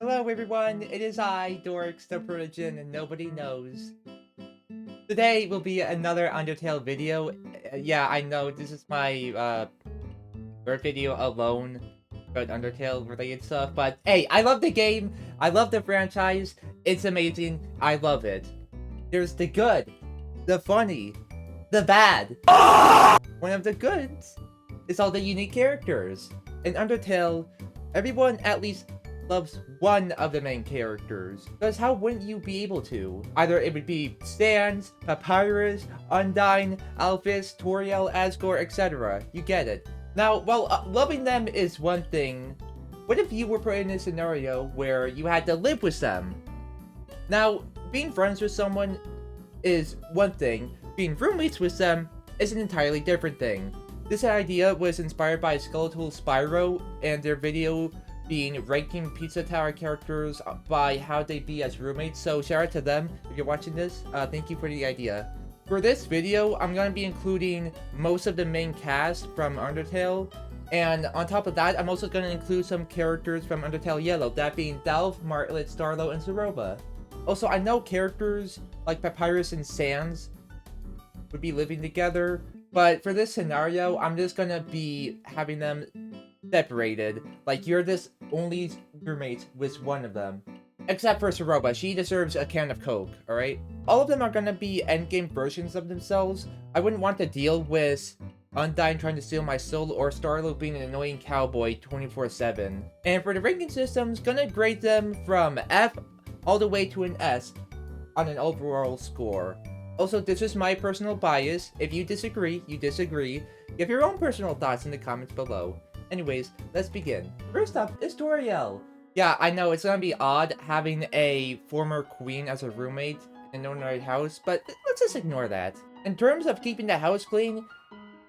Hello everyone, it is I, Dorix the Prodigen, and nobody knows. Today will be another Undertale video. Yeah, I know, this is my, third video alone about Undertale related stuff, but hey, I love the game, I love the franchise, it's amazing, I love it. There's the good, the funny, the bad. One of the goods is all the unique characters. In Undertale, everyone at least loves one of the main characters, because how wouldn't you be able to? Either it would be Sans, Papyrus, Undyne, Alphys, Toriel, Asgore, etc. You get it. Now, while loving them is one thing, what if you were put in a scenario where you had to live with them? Now, being friends with someone is one thing, being roommates with them is an entirely different thing. This idea was inspired by Skeletal Spyro and their video being ranking Pizza Tower characters by how they be as roommates, so shout out to them if you're watching this. Thank you for the idea. For this video, I'm going to be including most of the main cast from Undertale, and on top of that, I'm also going to include some characters from UndertaleYellow, that being Dalv, Martlet, Starlo, and Ceroba. Also, I know characters like Papyrus and Sans would be living together, but for this scenario, I'm just going to be having them separated. Like, you're this only roommate with one of them. Except for Ceroba, she deserves a can of Coke, alright? All of them are gonna be endgame versions of themselves. I wouldn't want to deal with Undyne trying to steal my soul or Starlo being an annoying cowboy 24/7. And for the ranking systems, gonna grade them from F all the way to an S on an overall score. Also, this is my personal bias. If you disagree, you disagree. Give your own personal thoughts in the comments below. Anyways, let's begin. First up is Toriel. Yeah, I know, it's gonna be odd having a former queen as a roommate in an ordinary house, but let's just ignore that. In terms of keeping the house clean,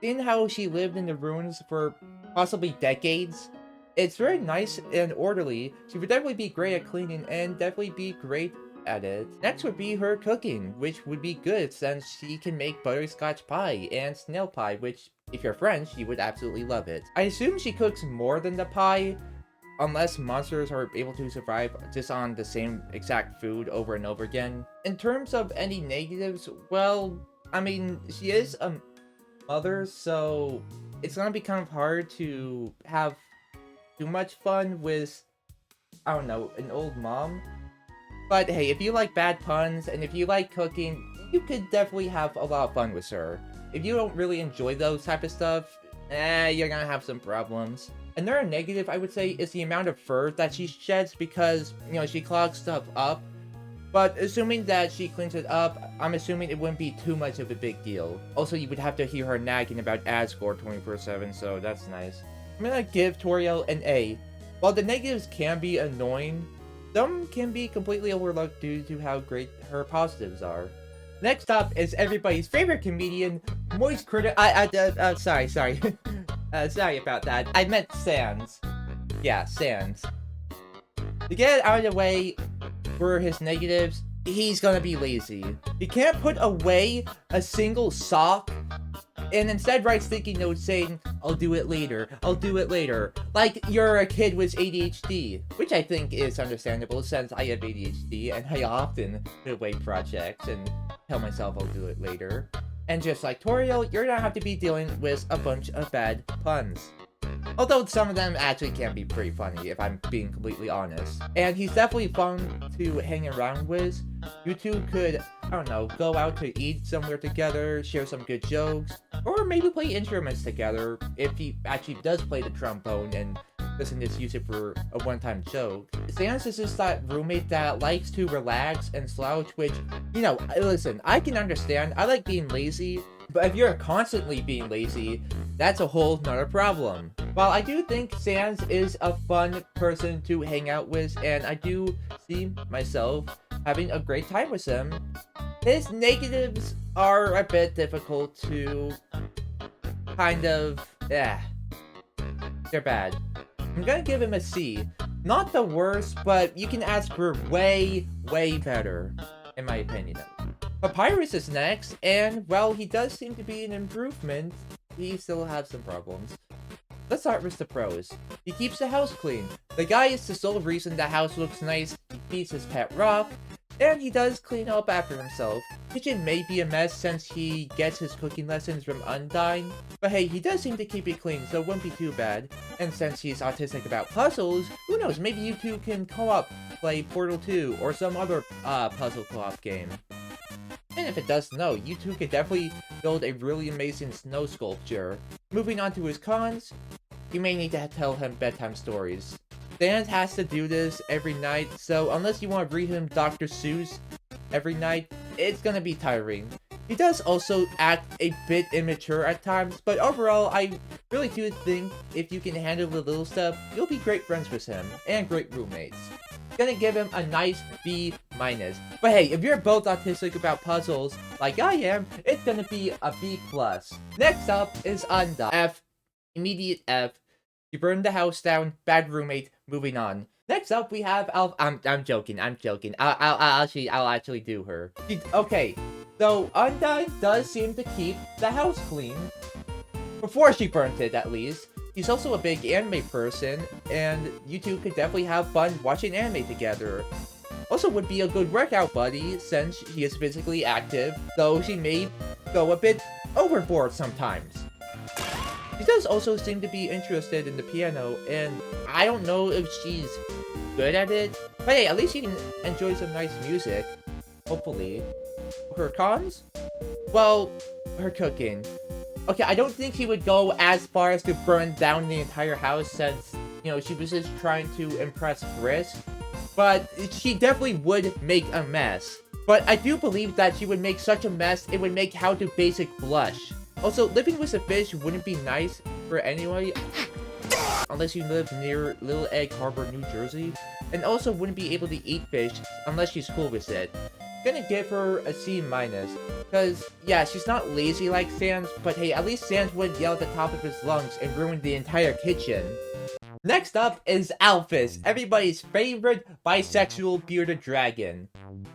seeing how she lived in the ruins for possibly decades, it's very nice and orderly. She would definitely be great at cleaning and definitely be great at it. Next would be her cooking, which would be good since she can make butterscotch pie and snail pie, which if you're French, you would absolutely love it. I assume she cooks more than the pie, unless monsters are able to survive just on the same exact food over and over again. In terms of any negatives, well, I mean, she is a mother, so it's gonna be kind of hard to have too much fun with, I don't know, an old mom. But hey, if you like bad puns, and if you like cooking, you could definitely have a lot of fun with her. If you don't really enjoy those type of stuff, you're gonna have some problems. Another negative, I would say, is the amount of fur that she sheds because, you know, she clogs stuff up. But assuming that she cleans it up, I'm assuming it wouldn't be too much of a big deal. Also, you would have to hear her nagging about Asgore 24/7, so that's nice. I'm gonna give Toriel an A. While the negatives can be annoying, some can be completely overlooked due to how great her positives are. Next up is everybody's favorite comedian, Moist Critter. Sorry. Sorry about that. I meant Sans. Yeah, Sans. To get it out of the way for his negatives, he's gonna be lazy. He can't put away a single sock, and instead writes sticky notes saying, I'll do it later, like you're a kid with ADHD, which I think is understandable since I have ADHD and I often put away projects and tell myself I'll do it later. And just like Toriel, you're gonna have to be dealing with a bunch of bad puns. Although some of them actually can be pretty funny, if I'm being completely honest. And he's definitely fun to hang around with. You two could, I don't know, go out to eat somewhere together, share some good jokes, or maybe play instruments together if he actually does play the trombone and doesn't just use it for a one-time joke. Sans is just that roommate that likes to relax and slouch, which, you know, listen, I can understand. I like being lazy, but if you're constantly being lazy, that's a whole nother problem. While I do think Sans is a fun person to hang out with, and I do see myself having a great time with him, his negatives are a bit difficult to kind of, they're bad. I'm gonna give him a C. Not the worst, but you can ask for way better, in my opinion. Papyrus is next, and while he does seem to be an improvement, he still has some problems. Let's start with the pros. He keeps the house clean. The guy is the sole reason the house looks nice. He feeds his pet Rock, and he does clean up after himself. Kitchen may be a mess since he gets his cooking lessons from Undyne, but hey, he does seem to keep it clean, so it wouldn't be too bad. And since he's autistic about puzzles, who knows, maybe you two can co-op, play Portal 2 or some other puzzle co-op game. And if it does snow, you two could definitely build a really amazing snow sculpture. Moving on to his cons, you may need to tell him bedtime stories. Sans has to do this every night, so unless you want to read him Dr. Seuss every night, it's gonna be tiring. He does also act a bit immature at times, but overall, I really do think if you can handle the little stuff, you'll be great friends with him, and great roommates. Gonna give him a nice B-. But hey, if you're both autistic about puzzles, like I am, it's gonna be a B+. Next up is Undyne. F. Immediate F. You burned the house down, bad roommate, moving on. Next up, we have I'm joking. I'll actually do her. Okay, so Undyne does seem to keep the house clean. Before she burnt it, at least. She's also a big anime person, and you two could definitely have fun watching anime together. Also would be a good workout buddy, since she is physically active, though she may go a bit overboard sometimes. She does also seem to be interested in the piano, and I don't know if she's good at it, but hey, at least she can enjoy some nice music, hopefully. Her cons? Well, her cooking. Okay, I don't think she would go as far as to burn down the entire house since, you know, she was just trying to impress Frisk. But she definitely would make a mess. But I do believe that she would make such a mess, it would make How to Basic blush. Also, living with a fish wouldn't be nice for anyone, unless you live near Little Egg Harbor, New Jersey. And also wouldn't be able to eat fish unless she's cool with it. Gonna give her a C-, because, yeah, she's not lazy like Sans, but hey, at least Sans would yell at the top of his lungs and ruin the entire kitchen. Next up is Alphys, everybody's favorite bisexual bearded dragon.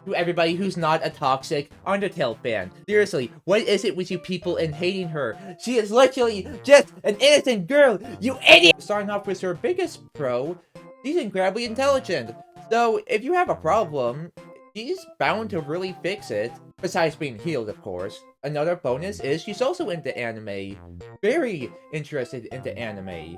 To everybody who's not a toxic Undertale fan. Seriously, what is it with you people and hating her? She is literally just an innocent girl, you idiot! Starting off with her biggest pro, she's incredibly intelligent. So, if you have a problem, she's bound to really fix it. Besides being healed, of course. Another bonus is she's also into anime. Very interested into anime.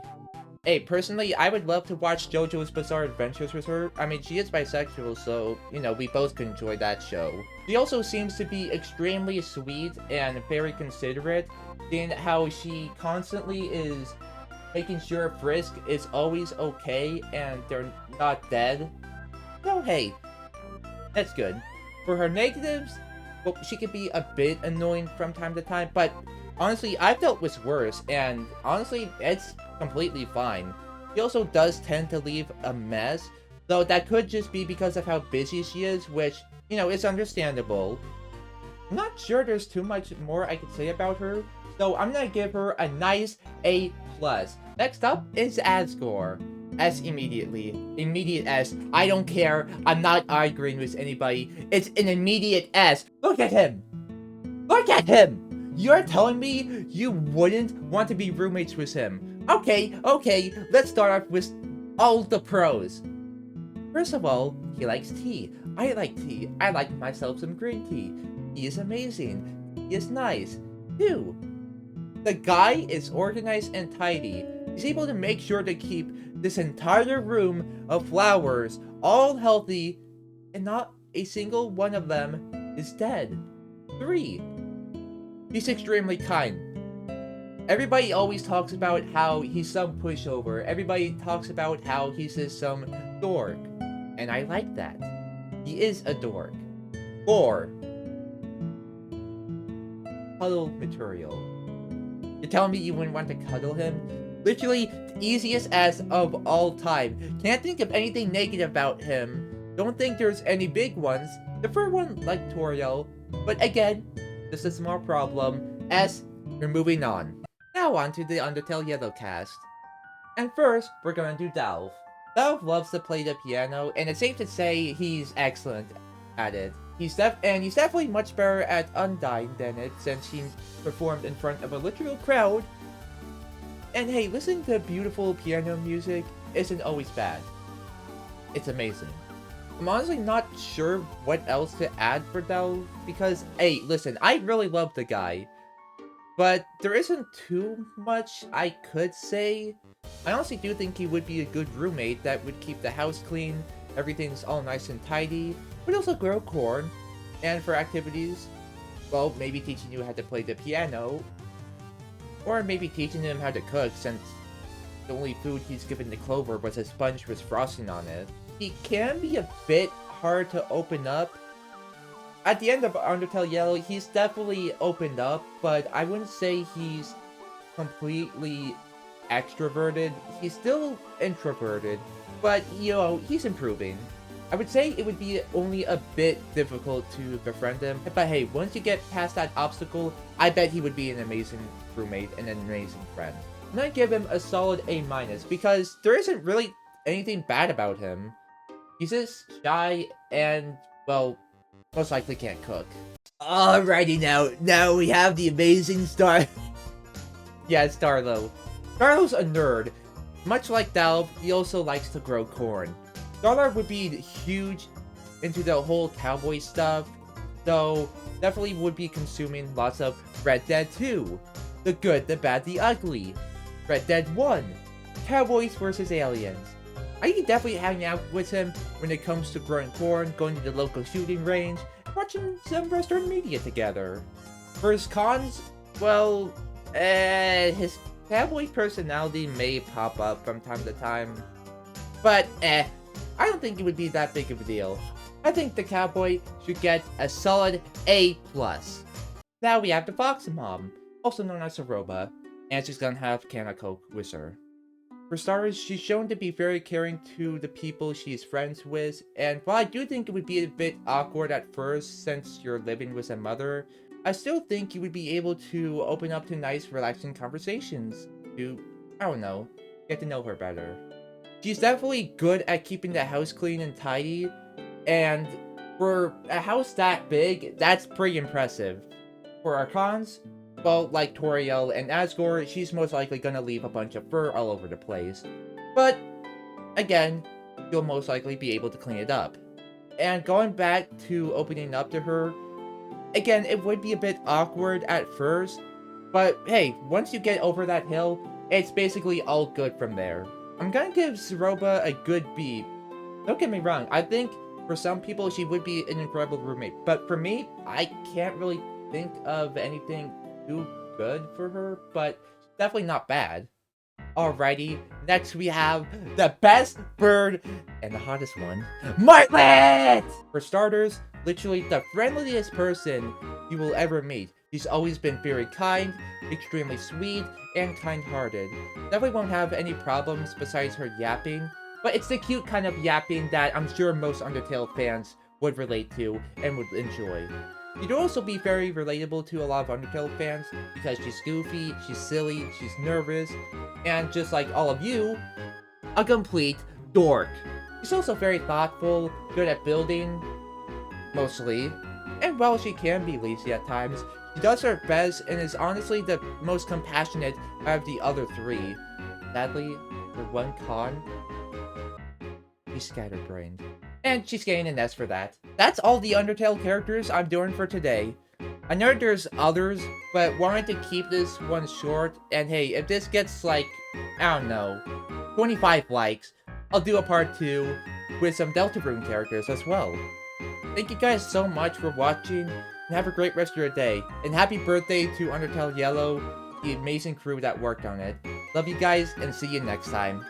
Hey, personally, I would love to watch JoJo's Bizarre Adventures with her. I mean, she is bisexual, so, you know, we both could enjoy that show. She also seems to be extremely sweet and very considerate, in how she constantly is making sure Frisk is always okay and they're not dead. So, hey, that's good. For her negatives, well, she could be a bit annoying from time to time, but honestly, I've dealt with worse, and honestly, it's completely fine. She also does tend to leave a mess, though that could just be because of how busy she is, which, you know, is understandable. I'm not sure there's too much more I could say about her, so I'm gonna give her a nice A+. Next up is Asgore. S immediately. Immediate S. I don't care. I'm not arguing with anybody. It's an immediate S. Look at him! Look at him! You're telling me you wouldn't want to be roommates with him. Okay, let's start off with all the pros. First of all, he likes tea. I like tea. I like myself some green tea. He is amazing. He is nice. 2. The guy is organized and tidy. He's able to make sure to keep this entire room of flowers all healthy, and not a single one of them is dead. 3. He's extremely kind. Everybody always talks about how he's some pushover. Everybody talks about how he's just some dork. And I like that. He is a dork. 4. Cuddle material. You're telling me you wouldn't want to cuddle him? Literally, the easiest ass of all time. Can't think of anything negative about him. Don't think there's any big ones. The first one, like Toriel. But again, just a small problem. S, we're moving on. Now on to the UndertaleYellow cast. And first, we're gonna do Dalv. Dalv loves to play the piano, and it's safe to say he's excellent at it. He's definitely much better at Undyne than it, since he performed in front of a literal crowd. And hey, listening to beautiful piano music isn't always bad. It's amazing. I'm honestly not sure what else to add for Dalv, because, hey, listen, I really love the guy, but there isn't too much I could say. I honestly do think he would be a good roommate that would keep the house clean, everything's all nice and tidy, but also grow corn, and for activities, well, maybe teaching you how to play the piano, or maybe teaching him how to cook, since the only food he's given to Clover was a sponge with frosting on it. He can be a bit hard to open up. At the end of Undertale Yellow, he's definitely opened up, but I wouldn't say he's completely extroverted. He's still introverted, but, you know, he's improving. I would say it would be only a bit difficult to befriend him, but hey, once you get past that obstacle, I bet he would be an amazing roommate and an amazing friend. I'm gonna give him a solid A-, because there isn't really anything bad about him. He's just shy and, well, most likely can't cook. Alrighty now we have the amazing Star... Yeah, Starlo. Starlo's a nerd. Much like Dalv, he also likes to grow corn. Starlo would be huge into the whole cowboy stuff, so definitely would be consuming lots of Red Dead 2, The Good, the Bad, the Ugly, Red Dead 1, Cowboys vs. Aliens. I could definitely hang out with him when it comes to growing corn, going to the local shooting range, and watching some Western media together. For his cons, well, his cowboy personality may pop up from time to time, but I don't think it would be that big of a deal. I think the cowboy should get a solid A+. Now we have the Fox Mom, also known as Ceroba, and she's gonna have a can of Coke with her. For starters, she's shown to be very caring to the people she's friends with, and while I do think it would be a bit awkward at first since you're living with a mother, I still think you would be able to open up to nice, relaxing conversations to, I don't know, get to know her better. She's definitely good at keeping the house clean and tidy, and for a house that big, that's pretty impressive. For our cons, well, like Toriel and Asgore, she's most likely gonna leave a bunch of fur all over the place. But, again, you'll most likely be able to clean it up. And going back to opening up to her, again, it would be a bit awkward at first, but hey, once you get over that hill, it's basically all good from there. I'm gonna give Ceroba a good B. Don't get me wrong, I think for some people she would be an incredible roommate, but for me, I can't really think of anything too good for her, but definitely not bad. Alrighty, next we have the best bird and the hottest one, Martlet! For starters, literally the friendliest person you will ever meet. She's always been very kind, extremely sweet, and kind-hearted. Definitely won't have any problems besides her yapping, but it's the cute kind of yapping that I'm sure most Undertale fans would relate to and would enjoy. She'd also be very relatable to a lot of Undertale fans because she's goofy, she's silly, she's nervous, and just like all of you, a complete dork. She's also very thoughtful, good at building, mostly, and while she can be lazy at times, she does her best and is honestly the most compassionate out of the other three. Sadly, for one con, she's scatterbrained. And she's getting an S for that. That's all the Undertale characters I'm doing for today. I know there's others, but wanted to keep this one short, and hey, if this gets like, I don't know, 25 likes, I'll do a part 2 with some Deltarune characters as well. Thank you guys so much for watching, and have a great rest of your day. And happy birthday to UndertaleYellow, the amazing crew that worked on it. Love you guys, and see you next time.